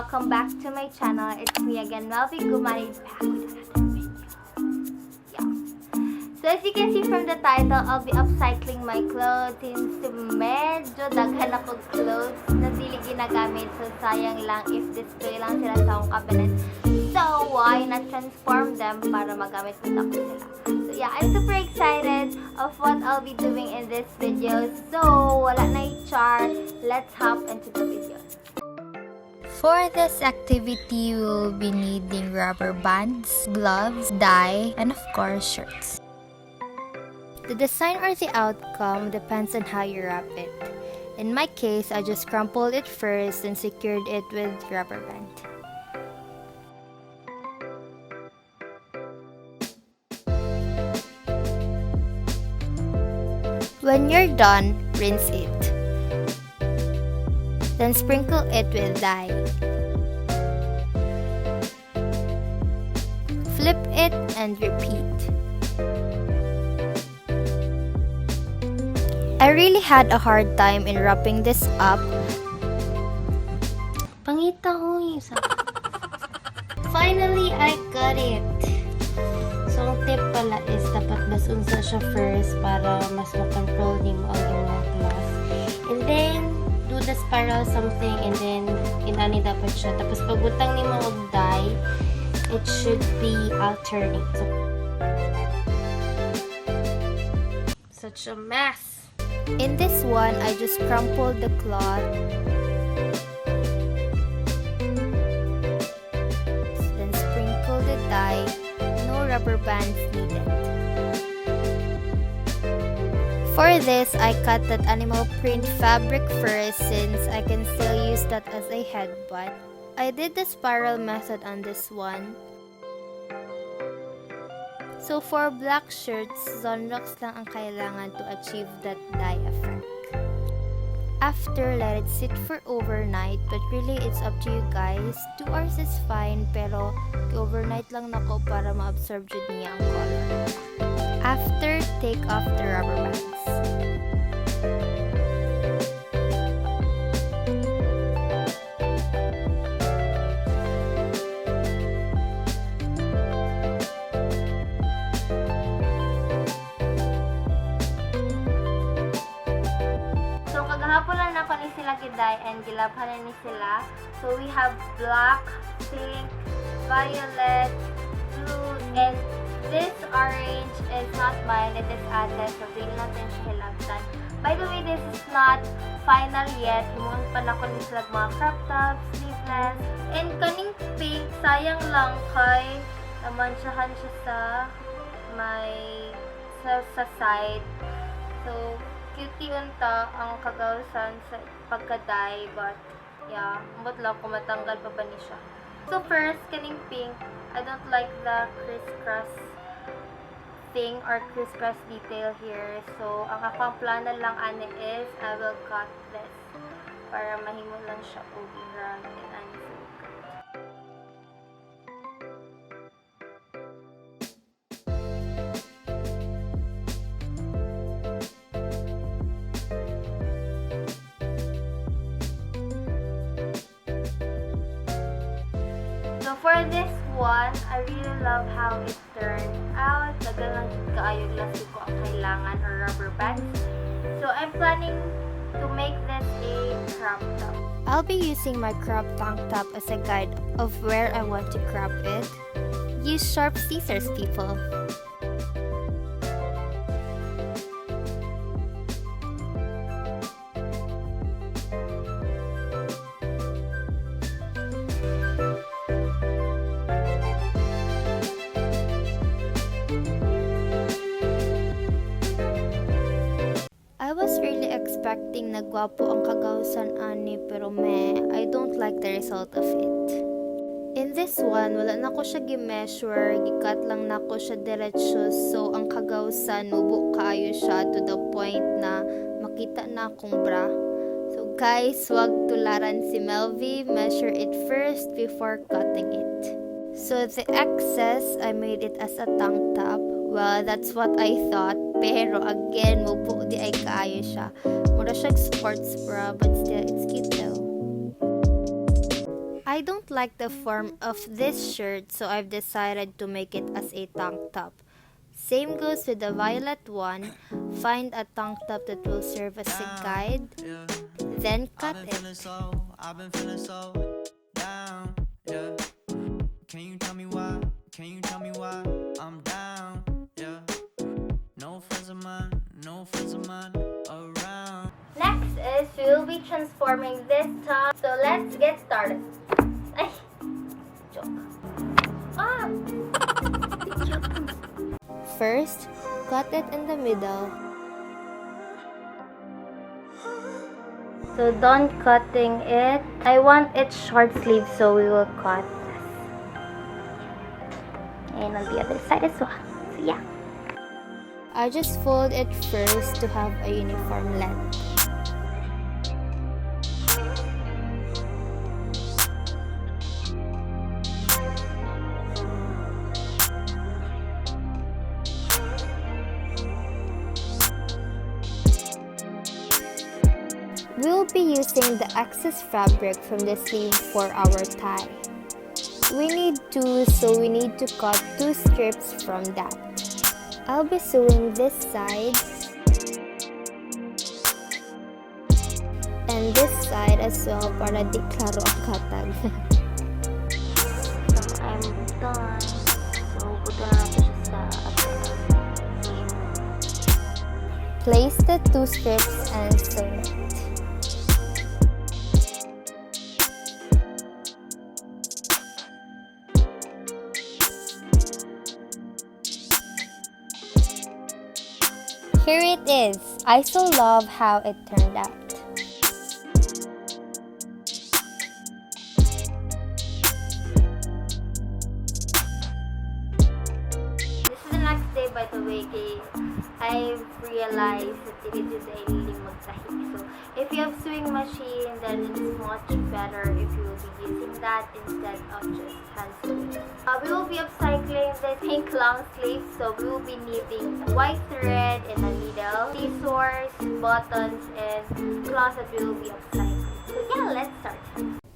welcome back to my channel. It's me again, Melvie Gumanid, back with another video. Yeah. So as you can see from the title, I'll be upcycling my clothes since medyo daghan akong clothes na dili ginagamit. So sayang lang if display lang sila sa akong cabinet. So why not transform them para magamit ko ko sila. So yeah, I'm super excited of what I'll be doing in this video. So wala na i-char, let's hop into the video. For this activity, we will be needing rubber bands, gloves, dye, and of course, shirts. The design or the outcome depends on how you wrap it. In my case, I just crumpled it first and secured it with rubber band. When you're done, rinse it. Then sprinkle it with dye. Flip it and repeat. I really had a hard time in wrapping this up. Pangita ko isa. Finally, I got it. So, ang tip pala is dapat basunsa siya first para mas makontrol niyo ang inyong cloth. And then, do the spiral something and then inani dapat siya. Tapos pagbutang ni mo og dye, it should be alternate. Such a mess. In this one, I just crumpled the cloth. Then sprinkle the dye. No rubber bands needed. For this, I cut that animal print fabric first since I can still use that as a headband. I did the spiral method on this one. So for black shirts, Zonrox lang ang kailangan to achieve that dye effect. After, let it sit for overnight, but really it's up to you guys. 2 hours is fine, pero overnight lang nako para ma-absorb jud niya ang color. After, take off the rubber bands. So kagahapon lang nako ni sila giday and gilabhan ni sila. So we have black, pink, violet, blue, and this orange is not mine, it is ate, so dili natin siya hilabtan. By the way, this is not final yet. Himuon pa na ko ni sila mga crop tops, sleeveless, and kaning pink, sayang lang kay namansyahan siya sa sa side. So, cutie unta ang kagawsan sa pagka-dye, but yeah, umot lang kung matanggal pa ba ni siya. So first, kaning pink, I don't like the crisscross thing or crisscross detail here. So, ang akong plano lang ani is, I will cut this para mahimo lang siya overall and ani cut. So for this one, I really love how it turned out. Dagan lang kaayo glass ko ang kailangan or rubber bands. So I'm planning to make this a crop top. I'll be using my crop tank top as a guide of where I want to crop it. Use sharp scissors, people. I was really expecting na gwapo ang kagawsan ani pero I don't like the result of it. In this one, wala na ko siya gi-measure, gikat lang na ko siya diretsyo, so ang kagawsan nubo kaayo siya to the point na makita na akong bra. So guys, wag tularan si Melvie, measure it first before cutting it. So the excess, I made it as a tank top. Well, that's what I thought. Pero again, mubo di ay kaayo siya. Mura siya sports bra, but still, it's cute though. I don't like the form of this shirt, so I've decided to make it as a tank top. Same goes with the violet one. Find a tank top that will serve as a guide, then cut it. I've been feeling so down, yeah. Can you tell me why? Can you tell me why I'm down, yeah. No friends of mine around. Next is we will be transforming this top. So let's get started. Ay, joke. Ah! First, cut it in the middle. So done cutting it. I want it short sleeve, so we will cut this. And on the other side as well. So yeah. I just fold it first to have a uniform length. We'll be using the excess fabric from the sleeve for our tie. We need two, so we need to cut 2 strips from that. I'll be sewing this side and this side as well para di klaro ang katag. So I'm done. So buto na natin siya sa Place the 2 strips and sew it. Here it is. I so love how it turned out. This is the next day, by the way, kay I've realized that it is a magtahi. So if you have sewing machine, then it's much better if you will be using that instead of just hand sewing. We will be upcycling the pink long sleeve, so we will be needing white thread in the middle, scissors, buttons, and cloth that we will be upcycling. So yeah, let's start.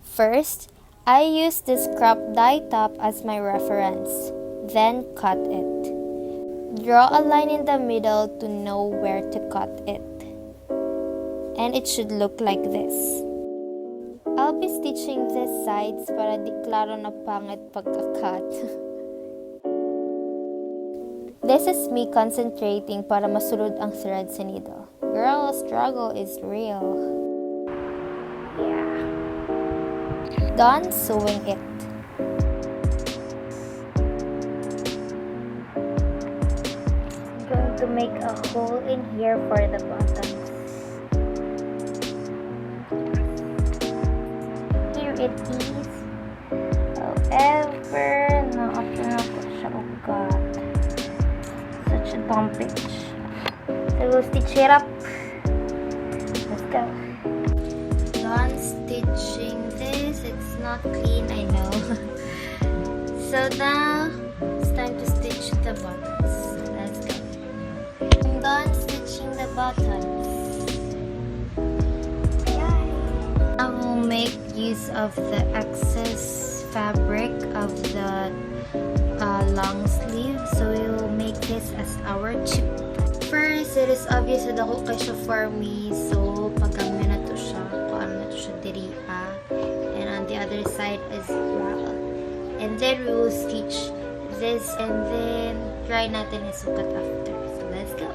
First, I use this crop dye top as my reference, then cut it. Draw a line in the middle to know where to cut it. And it should look like this. I'll be stitching these sides para di klaro na pangit pagka-cut. This is me concentrating para masulod ang thread sa needle. Girl, struggle is real. Yeah. Done sewing it. I'm going to make a hole in here for the buttons. Here it is. However, na-after na ko siya ugat. Such a dumb bitch. So we'll stitch it up. Let's go. Done stitching this. It's not clean, I know. So now, it's time to stitch the buttons. Let's go. I'm done stitching the buttons. I will make use of the excess fabric of the long sleeve. So we will make this as our chip. First, it is obvious that ako kasya for me. So, pagkami na to siya, kuan na to siya diri pa. And on the other side as well. And then we will stitch this and then try natin isukat after. So, let's go.